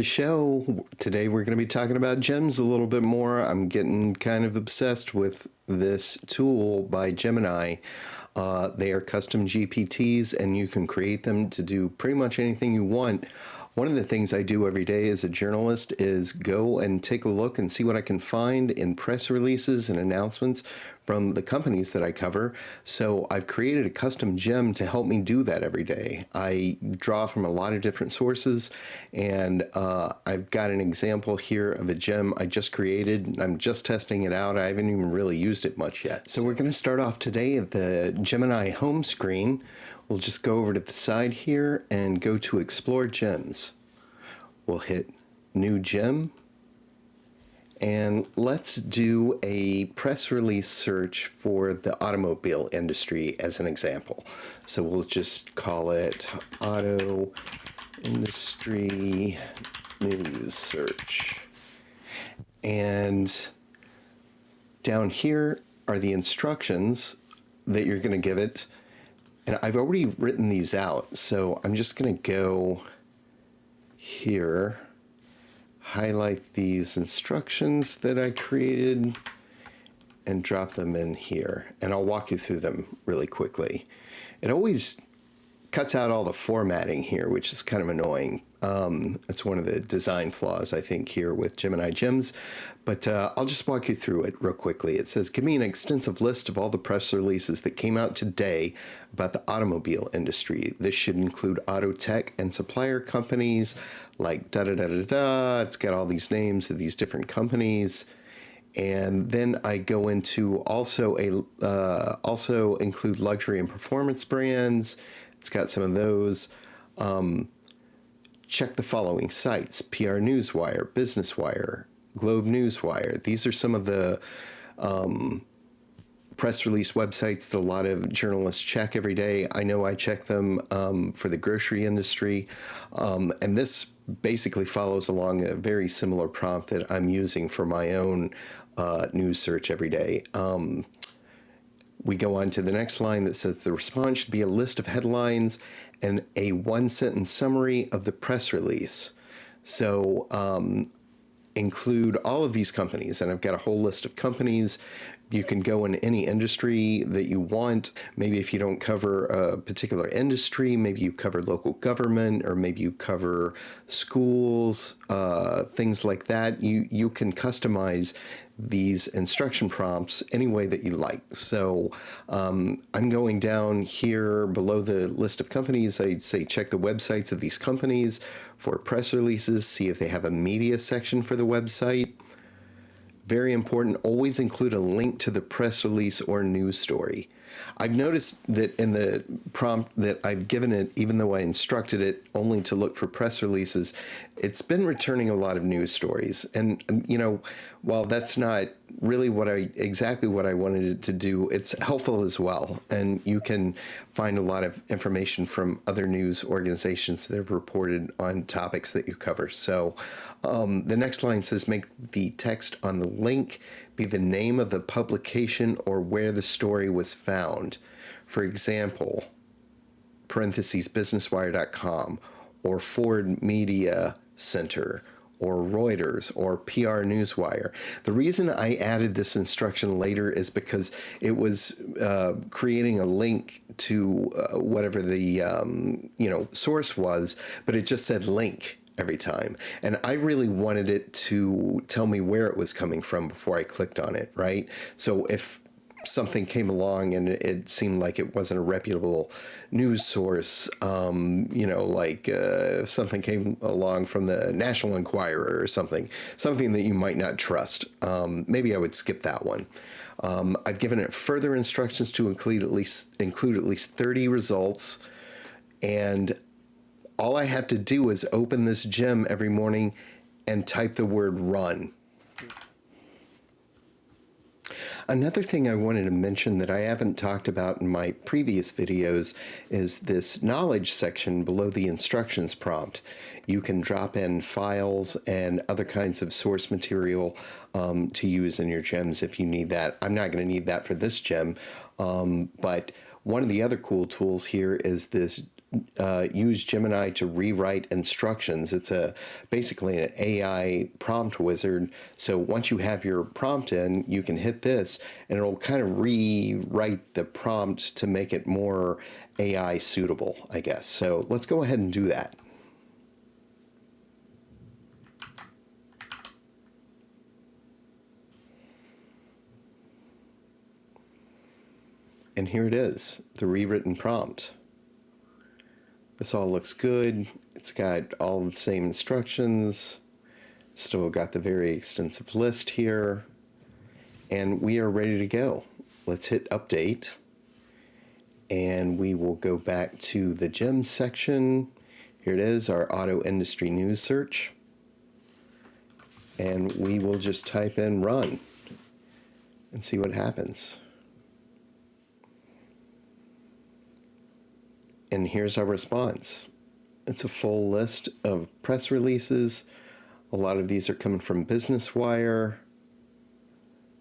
show. Today we're going to be talking about gems a little bit more. I'm getting kind of obsessed with this tool by Gemini. They are custom GPTs and you can create them to do pretty much anything you want. One of the things I do every day as a journalist is go and take a look and see what I can find in press releases and announcements from the companies that I cover. So I've created a custom gem to help me do that every day. I draw from a lot of different sources, and I've got an example here of a gem I just created. I'm just testing it out. I haven't even really used it much yet. So we're going to start off today at the Gemini home screen. We'll just go over to the side here and go to Explore Gems. We'll hit New Gem. And let's do a press release search for the automobile industry as an example. So we'll just call it Auto Industry News Search. And down here are the instructions that you're going to give it. And I've already written these out, so I'm just going to go here, highlight these instructions that I created, and drop them in here. And I'll walk you through them really quickly. It always cuts out all the formatting here, which is kind of annoying. It's one of the design flaws, I think, here with Gemini Gems. But I'll just walk you through it real quickly. It says, give me an extensive list of all the press releases that came out today about the automobile industry. This should include auto tech and supplier companies like da-da-da-da-da. It's got all these names of these different companies. And then I go into also include luxury and performance brands. It's got some of those. Check the following sites: PR Newswire, Business Wire, Globe Newswire. These are some of the press release websites that a lot of journalists check every day. I know I check them for the grocery industry. And this basically follows along a very similar prompt that I'm using for my own news search every day. We go on to the next line that says the response should be a list of headlines and a one-sentence summary of the press release. So include all of these companies, and I've got a whole list of companies. You can go in any industry that you want. Maybe if you don't cover a particular industry, maybe you cover local government, or maybe you cover schools, things like that. You can customize these instruction prompts any way that you like. So I'm going down here below the list of companies. I'd say check the websites of these companies for press releases, see if they have a media section for the website. Very important, always include a link to the press release or news story. I've noticed that in the prompt that I've given it, even though I instructed it only to look for press releases, it's been returning a lot of news stories. And, you know, while that's not really exactly what I wanted it to do, it's helpful as well. And you can find a lot of information from other news organizations that have reported on topics that you cover. So the next line says, make the text on the link be the name of the publication or where the story was found. For example, parentheses, businesswire.com, or Ford Media Center, or Reuters, or PR Newswire. The reason I added this instruction later is because it was creating a link to whatever the source was, but it just said link every time. And I really wanted it to tell me where it was coming from before I clicked on it, right? So if something came along and it seemed like it wasn't a reputable news source, something came along from the National Enquirer or something that you might not trust, maybe I would skip that one. I've given it further instructions to include at least 30 results, and all I have to do is open this gem every morning and type the word run. Another thing I wanted to mention that I haven't talked about in my previous videos is this knowledge section below the instructions prompt. You can drop in files and other kinds of source material to use in your gems if you need that. I'm not going to need that for this gem, but one of the other cool tools here is this use Gemini to rewrite instructions. It's basically an AI prompt wizard. So once you have your prompt in, you can hit this and it'll kind of rewrite the prompt to make it more AI suitable, I guess. So let's go ahead and do that. And here it is, the rewritten prompt. This all looks good. It's got all the same instructions. Still got the very extensive list here. And we are ready to go. Let's hit update. And we will go back to the gems section. Here it is, our auto industry news search. And we will just type in run and see what happens. And here's our response. It's a full list of press releases. A lot of these are coming from Business Wire.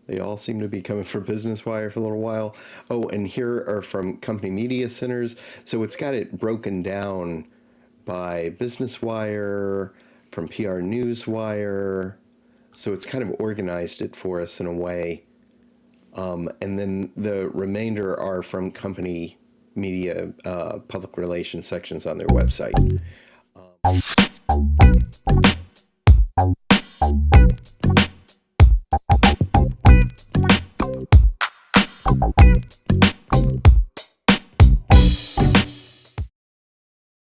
They all seem to be coming from Business Wire for a little while. Oh, and here are from company media centers. So it's got it broken down by Business Wire, from PR Newswire. So it's kind of organized it for us in a way. And then the remainder are from company media public relations sections on their website.